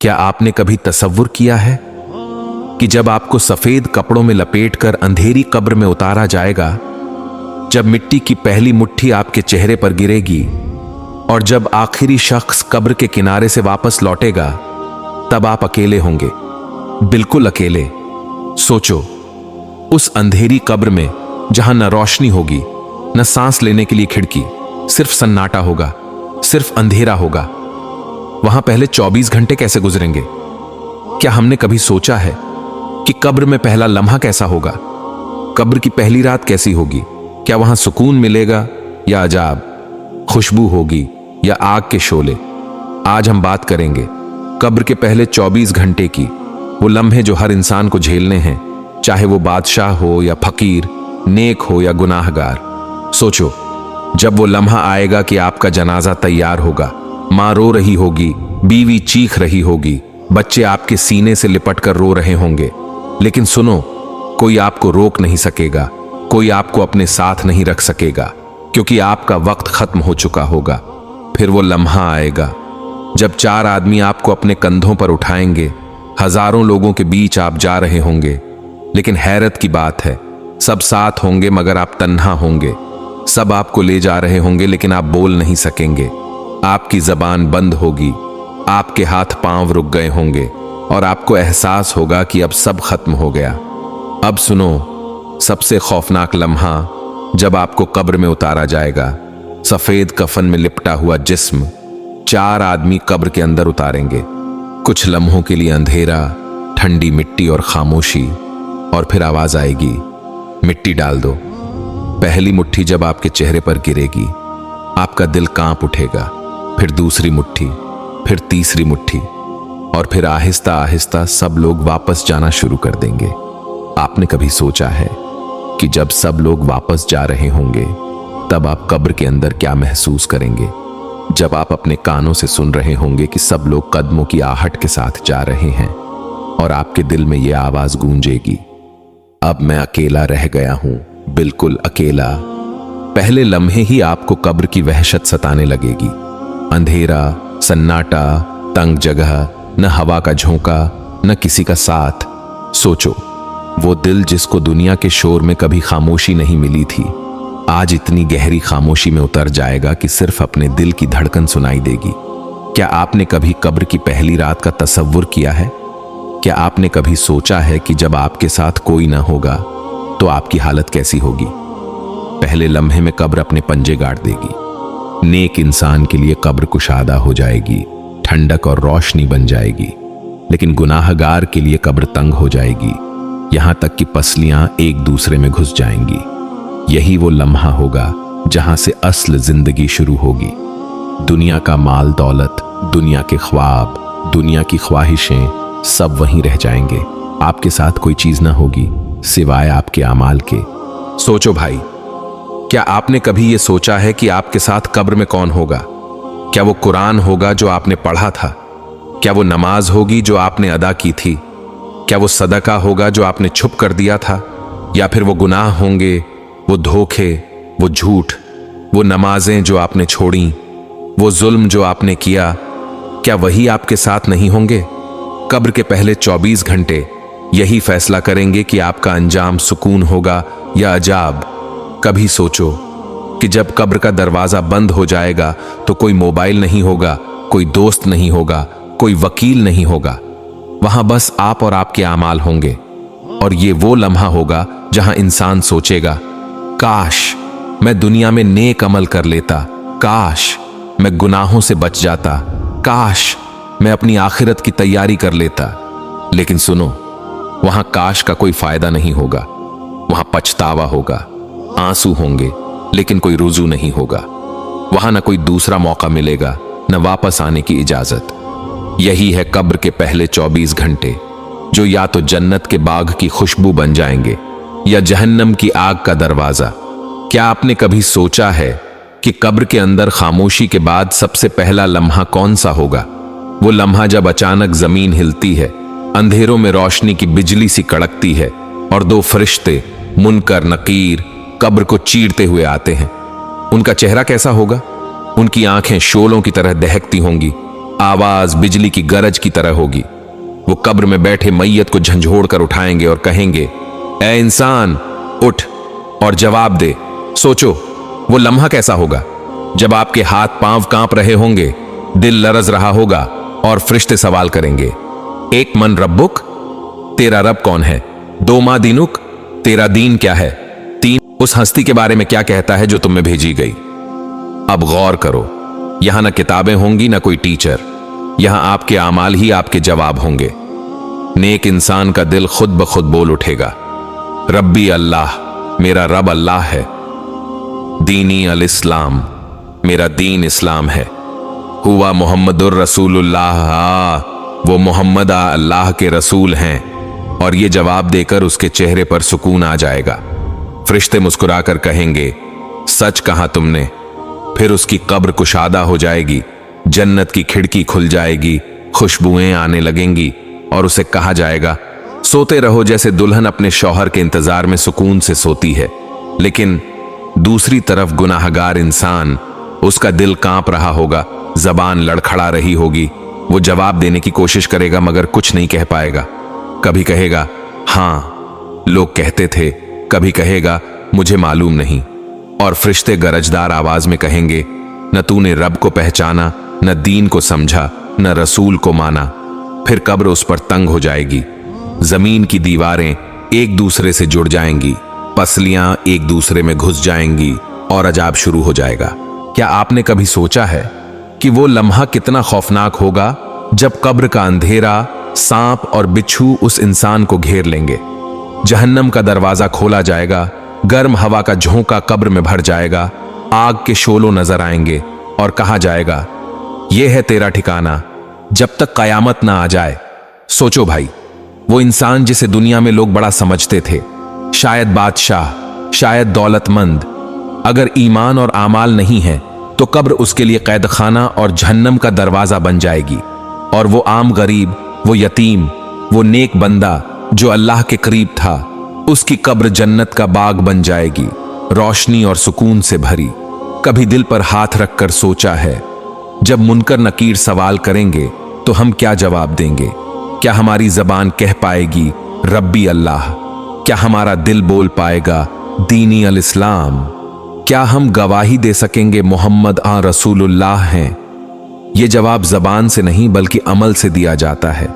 क्या आपने कभी तसव्वुर किया है कि जब आपको सफेद कपड़ों में लपेटकर अंधेरी कब्र में उतारा जाएगा, जब मिट्टी की पहली मुट्ठी आपके चेहरे पर गिरेगी और जब आखिरी शख्स कब्र के किनारे से वापस लौटेगा, तब आप अकेले होंगे, बिल्कुल अकेले। सोचो, उस अंधेरी कब्र में जहां न रोशनी होगी, न सांस लेने के लिए खिड़की, सिर्फ सन्नाटा होगा, सिर्फ अंधेरा होगा। वहां पहले 24 घंटे कैसे गुजरेंगे? क्या हमने कभी सोचा है कि कब्र में पहला लम्हा कैसा होगा? कब्र की पहली रात कैसी होगी? क्या वहां सुकून मिलेगा या अजाब, खुशबू होगी या आग के शोले? आज हम बात करेंगे कब्र के पहले 24 घंटे की, वो लम्हे जो हर इंसान को झेलने हैं, चाहे वो बादशाह हो या फकीर, नेक हो या गुनाहगार। सोचो, जब वो लम्हा आएगा कि आपका जनाजा तैयार होगा, मां रो रही होगी, बीवी चीख रही होगी, बच्चे आपके सीने से लिपटकर रो रहे होंगे, लेकिन सुनो, कोई आपको रोक नहीं सकेगा, कोई आपको अपने साथ नहीं रख सकेगा, क्योंकि आपका वक्त खत्म हो चुका होगा। फिर वो लम्हा आएगा जब 4 आदमी आपको अपने कंधों पर उठाएंगे। हजारों लोगों के बीच आप जा रहे होंगे, लेकिन हैरत की बात है, सब साथ होंगे मगर आप तन्हा होंगे। सब आपको ले जा रहे होंगे, लेकिन आप बोल नहीं सकेंगे, आपकी जबान बंद होगी, आपके हाथ पांव रुक गए होंगे और आपको एहसास होगा कि अब सब खत्म हो गया। अब सुनो, सबसे खौफनाक लम्हा जब आपको कब्र में उतारा जाएगा। सफेद कफन में लिपटा हुआ जिस्म 4 आदमी कब्र के अंदर उतारेंगे। कुछ लम्हों के लिए अंधेरा, ठंडी मिट्टी और खामोशी, और फिर आवाज आएगी, मिट्टी डाल दो। पहली मुट्ठी जब आपके चेहरे पर गिरेगी, आपका दिल कांप उठेगा। फिर दूसरी मुट्ठी, फिर तीसरी मुट्ठी, और फिर आहिस्ता आहिस्ता सब लोग वापस जाना शुरू कर देंगे। आपने कभी सोचा है कि जब सब लोग वापस जा रहे होंगे, तब आप कब्र के अंदर क्या महसूस करेंगे? जब आप अपने कानों से सुन रहे होंगे कि सब लोग कदमों की आहट के साथ जा रहे हैं और आपके दिल में यह आवाज गूंजेगी, अब मैं अकेला रह गया हूं, बिल्कुल अकेला। पहले लम्हे ही आपको कब्र की वहशत सताने लगेगी। अंधेरा, सन्नाटा, तंग जगह, न हवा का झोंका, न किसी का साथ। सोचो, वो दिल जिसको दुनिया के शोर में कभी खामोशी नहीं मिली थी, आज इतनी गहरी खामोशी में उतर जाएगा कि सिर्फ अपने दिल की धड़कन सुनाई देगी। क्या आपने कभी कब्र की पहली रात का तसव्वुर किया है? क्या आपने कभी सोचा है कि जब आपके साथ कोई ना होगा तो आपकी हालत कैसी होगी? पहले लम्हे में कब्र अपने पंजे गाड़ देगी। नेक इंसान के लिए कब्र कुशादा हो जाएगी, ठंडक और रोशनी बन जाएगी, लेकिन गुनाहगार के लिए कब्र तंग हो जाएगी, यहां तक कि पसलियां एक दूसरे में घुस जाएंगी। यही वो लम्हा होगा जहां से असल जिंदगी शुरू होगी। दुनिया का माल दौलत, दुनिया के ख्वाब, दुनिया की ख्वाहिशें, सब वहीं रह जाएंगे। आपके साथ कोई चीज ना होगी सिवाय आपके अमाल के। सोचो भाई, क्या आपने कभी ये सोचा है कि आपके साथ कब्र में कौन होगा? क्या वो कुरान होगा जो आपने पढ़ा था? क्या वो नमाज होगी जो आपने अदा की थी? क्या वो सदका होगा जो आपने छुप कर दिया था? या फिर वो गुनाह होंगे, वो धोखे, वो झूठ, वो नमाजें जो आपने छोड़ी, वो जुल्म जो आपने किया, क्या वही आपके साथ नहीं होंगे? कब्र के पहले 24 घंटे यही फैसला करेंगे कि आपका अंजाम सुकून होगा या अजाब। कभी सोचो कि जब कब्र का दरवाजा बंद हो जाएगा तो कोई मोबाइल नहीं होगा, कोई दोस्त नहीं होगा, कोई वकील नहीं होगा, वहां बस आप और आपके आमाल होंगे। और ये वो लम्हा होगा जहां इंसान सोचेगा, काश मैं दुनिया में नेक अमल कर लेता, काश मैं गुनाहों से बच जाता, काश मैं अपनी आखिरत की तैयारी कर लेता। लेकिन सुनो, वहां काश का कोई फायदा नहीं होगा, वहां पछतावा होगा, आंसू होंगे, लेकिन कोई रुजू नहीं होगा। वहां न कोई दूसरा मौका मिलेगा, न वापस आने की इजाजत। यही है कब्र के पहले 24 घंटे, जो या तो जन्नत के बाग की खुशबू बन जाएंगे या जहन्नम की आग का दरवाजा। क्या आपने कभी सोचा है कि कब्र के अंदर खामोशी के बाद सबसे पहला लम्हा कौन सा होगा? वो लम्हा जब अचानक जमीन हिलती है, अंधेरों में रोशनी की बिजली सी कड़कती है और 2 फरिश्ते मुनकर नकीर कब्र को चीरते हुए आते हैं। उनका चेहरा कैसा होगा? उनकी आंखें शोलों की तरह दहकती होंगी, आवाज बिजली की गरज की तरह होगी। वो कब्र में बैठे मैयत को झंझोड़ कर उठाएंगे और कहेंगे, ए इंसान उठ और जवाब दे। सोचो वो लम्हा कैसा होगा जब आपके हाथ पांव कांप रहे होंगे, दिल लरज रहा होगा और फरिश्ते सवाल करेंगे, एक मन रब्बुक, तेरा रब कौन है? दो मा दीनुक, तेरा दीन क्या है? तीन, उस हस्ती के बारे में क्या कहता है जो तुम में भेजी गई? अब गौर करो, यहां ना किताबें होंगी ना कोई टीचर, यहां आपके आमाल ही आपके जवाब होंगे। नेक इंसान का दिल खुद ब खुद बोल उठेगा, रब्बी अल्लाह, मेरा रब अल्लाह है। दीनी अल इस्लाम, मेरा दीन इस्लाम है। हुआ मुहम्मदुर रसूलुल्लाह, वो मोहम्मद अल्लाह के रसूल हैं। और ये जवाब देकर उसके चेहरे पर सुकून आ जाएगा। फरिश्ते मुस्कुराकर कहेंगे, सच कहा तुमने। फिर उसकी कब्र कुशादा हो जाएगी, जन्नत की खिड़की खुल जाएगी, खुशबुएं आने लगेंगी और उसे कहा जाएगा, सोते रहो जैसे दुल्हन अपने शौहर के इंतजार में सुकून से सोती है। लेकिन दूसरी तरफ गुनाहगार इंसान, उसका दिल कांप रहा होगा, जबान लड़खड़ा रही होगी। वो जवाब देने की कोशिश करेगा मगर कुछ नहीं कह पाएगा। कभी कहेगा हां लोग कहते थे, कभी कहेगा मुझे मालूम नहीं। और फरिश्ते गरजदार आवाज में कहेंगे, न तूने रब को पहचाना, न दीन को समझा, न रसूल को माना। फिर कब्र उस पर तंग हो जाएगी, जमीन की दीवारें एक दूसरे से जुड़ जाएंगी, पसलियां एक दूसरे में घुस जाएंगी और अजाब शुरू हो जाएगा। क्या आपने कभी सोचा है कि वो लम्हा कितना खौफनाक होगा जब कब्र का अंधेरा, सांप और बिच्छू उस इंसान को घेर लेंगे? जहन्नम का दरवाजा खोला जाएगा, गर्म हवा का झोंका कब्र में भर जाएगा, आग के शोलों नजर आएंगे और कहा जाएगा, यह है तेरा ठिकाना जब तक कयामत ना आ जाए। सोचो भाई, वो इंसान जिसे दुनिया में लोग बड़ा समझते थे, शायद बादशाह, शायद दौलतमंद, अगर ईमान और आमाल नहीं है तो कब्र उसके लिए कैद खाना और जहन्नम का दरवाजा बन जाएगी। और वो आम गरीब, वो यतीम, वो नेक बंदा जो अल्लाह के करीब था, उसकी कब्र जन्नत का बाग बन जाएगी, रोशनी और सुकून से भरी। कभी दिल पर हाथ रखकर सोचा है, जब मुनकर नकीर सवाल करेंगे तो हम क्या जवाब देंगे? क्या हमारी जबान कह पाएगी रब्बी अल्लाह? क्या हमारा दिल बोल पाएगा दीनी अल इस्लाम? क्या हम गवाही दे सकेंगे मोहम्मद रसूलुल्लाह हैं? ये जवाब जबान से नहीं बल्कि अमल से दिया जाता है।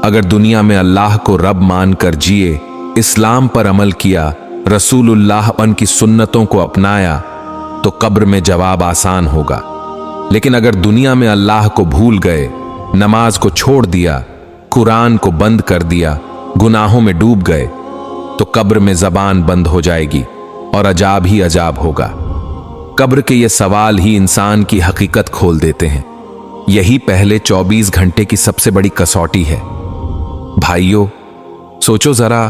अगर दुनिया में अल्लाह को रब मानकर जिए, इस्लाम पर अमल किया, रसूलुल्लाह उनकी सुन्नतों को अपनाया, तो कब्र में जवाब आसान होगा। लेकिन अगर दुनिया में अल्लाह को भूल गए, नमाज को छोड़ दिया, कुरान को बंद कर दिया, गुनाहों में डूब गए, तो कब्र में जबान बंद हो जाएगी और अजाब ही अजाब होगा। कब्र के ये सवाल ही इंसान की हकीकत खोल देते हैं। यही पहले 24 घंटे की सबसे बड़ी कसौटी है। भाइयों, सोचो जरा,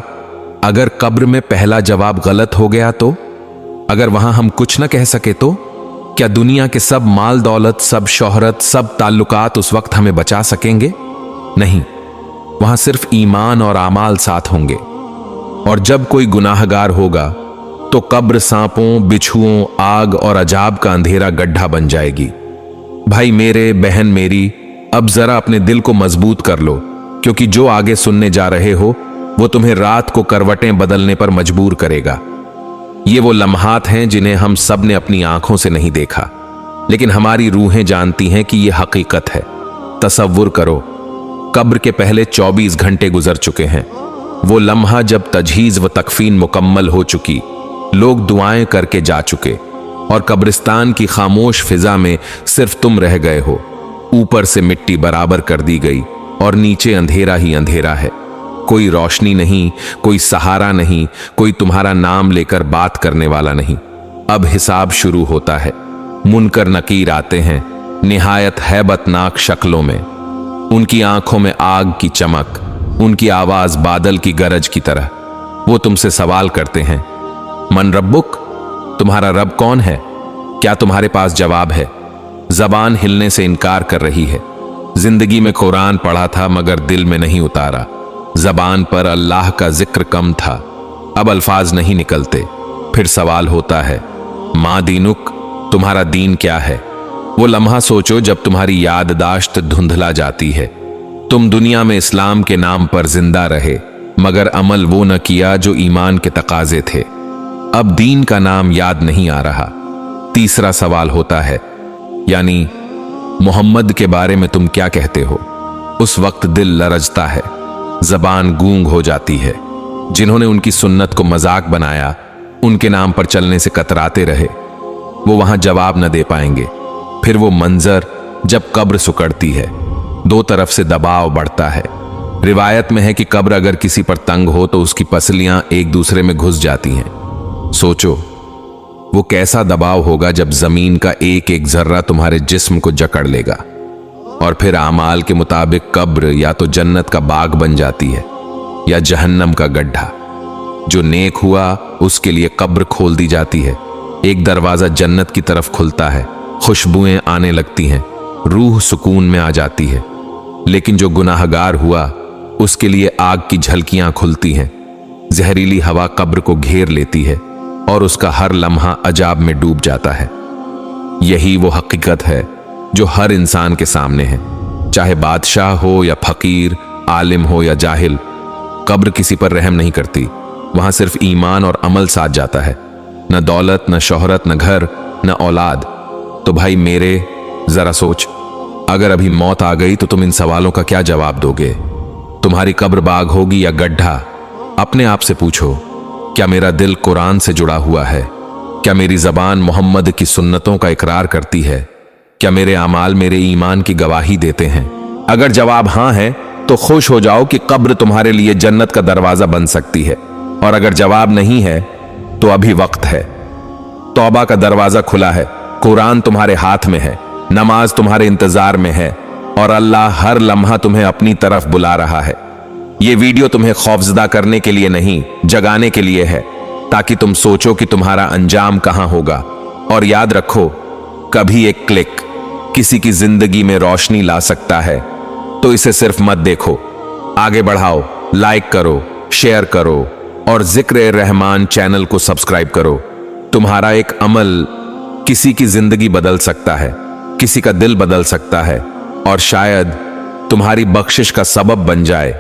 अगर कब्र में पहला जवाब गलत हो गया तो? अगर वहां हम कुछ न कह सके तो? क्या दुनिया के सब माल दौलत, सब शोहरत, सब ताल्लुकात उस वक्त हमें बचा सकेंगे? नहीं, वहां सिर्फ ईमान और आमाल साथ होंगे। और जब कोई गुनाहगार होगा तो कब्र सांपों, बिच्छुओं, आग और अजाब का अंधेरा गड्ढा बन जाएगी। भाई मेरे, बहन मेरी, अब जरा अपने दिल को मजबूत कर लो, क्योंकि जो आगे सुनने जा रहे हो वो तुम्हें रात को करवटें बदलने पर मजबूर करेगा। ये वो लम्हात हैं जिन्हें हम सब ने अपनी आंखों से नहीं देखा, लेकिन हमारी रूहें जानती हैं कि यह हकीकत है। तसव्वुर करो, कब्र के पहले 24 घंटे गुजर चुके हैं। वो लम्हा जब तजहीज व तकफीन मुकम्मल हो चुकी, लोग दुआएं करके जा चुके और कब्रिस्तान की खामोश फिजा में सिर्फ तुम रह गए हो। ऊपर से मिट्टी बराबर कर दी गई और नीचे अंधेरा ही अंधेरा है। कोई रोशनी नहीं, कोई सहारा नहीं, कोई तुम्हारा नाम लेकर बात करने वाला नहीं। अब हिसाब शुरू होता है। मुनकर नकीर आते हैं, निहायत हैबतनाक शक्लों में। उनकी आंखों में आग की चमक, उनकी आवाज बादल की गरज की तरह। वो तुमसे सवाल करते हैं, मन रब्बुक, तुम्हारा रब कौन है? क्या तुम्हारे पास जवाब है? जबान हिलने से इनकार कर रही है। जिंदगी में कुरान पढ़ा था मगर दिल में नहीं उतारा। जबान पर अल्लाह का जिक्र कम था, अब अल्फाज नहीं निकलते। फिर सवाल होता है, माँ दीनुक, तुम्हारा दीन क्या है? वो लम्हा सोचो जब तुम्हारी याददाश्त धुंधला जाती है। तुम दुनिया में इस्लाम के नाम पर जिंदा रहे, मगर अमल वो न किया जो ईमान के तकाजे थे। अब दीन का नाम याद नहीं आ रहा। तीसरा सवाल होता है, यानी मोहम्मद के बारे में तुम क्या कहते हो? उस वक्त दिल लरजता है, जबान गूंग हो जाती है। जिन्होंने उनकी सुन्नत को मजाक बनाया, उनके नाम पर चलने से कतराते रहे, वो वहां जवाब न दे पाएंगे। फिर वो मंजर जब कब्र सुकड़ती है, दो तरफ से दबाव बढ़ता है। रिवायत में है कि कब्र अगर किसी पर तंग हो तो उसकी पसलियां एक दूसरे में घुस जाती हैं। सोचो वो कैसा दबाव होगा जब जमीन का एक एक जर्रा तुम्हारे जिस्म को जकड़ लेगा। और फिर आमाल के मुताबिक कब्र या तो जन्नत का बाग बन जाती है या जहन्नम का गड्ढा। जो नेक हुआ उसके लिए कब्र खोल दी जाती है, एक दरवाजा जन्नत की तरफ खुलता है, खुशबुएं आने लगती हैं, रूह सुकून में आ जाती है। लेकिन जो गुनाहगार हुआ उसके लिए आग की झलकियां खुलती हैं, जहरीली हवा कब्र को घेर लेती है और उसका हर लम्हा अजाब में डूब जाता है। यही वो हकीकत है जो हर इंसान के सामने है, चाहे बादशाह हो या फकीर, आलिम हो या जाहिल। कब्र किसी पर रहम नहीं करती, वहां सिर्फ ईमान और अमल साथ जाता है। न दौलत, न शोहरत, न घर, न औलाद। तो भाई मेरे जरा सोच, अगर अभी मौत आ गई तो तुम इन सवालों का क्या जवाब दोगे? तुम्हारी कब्र बाग होगी या गड्ढा? अपने आप से पूछो, क्या मेरा दिल कुरान से जुड़ा हुआ है? क्या मेरी जबान मोहम्मद की सुन्नतों का इकरार करती है? क्या मेरे अमाल मेरे ईमान की गवाही देते हैं? अगर जवाब हां है तो खुश हो जाओ कि कब्र तुम्हारे लिए जन्नत का दरवाजा बन सकती है। और अगर जवाब नहीं है तो अभी वक्त है। तौबा का दरवाजा खुला है, कुरान तुम्हारे हाथ में है, नमाज तुम्हारे इंतजार में है और अल्लाह हर लम्हा तुम्हें अपनी तरफ बुला रहा है। ये वीडियो तुम्हें खौफजदा करने के लिए नहीं, जगाने के लिए है, ताकि तुम सोचो कि तुम्हारा अंजाम कहां होगा। और याद रखो, कभी एक क्लिक किसी की जिंदगी में रोशनी ला सकता है। तो इसे सिर्फ मत देखो, आगे बढ़ाओ, लाइक करो, शेयर करो और जिक्र रहमान चैनल को सब्सक्राइब करो। तुम्हारा एक अमल किसी की जिंदगी बदल सकता है, किसी का दिल बदल सकता है और शायद तुम्हारी बख्शिश का सबब बन जाए।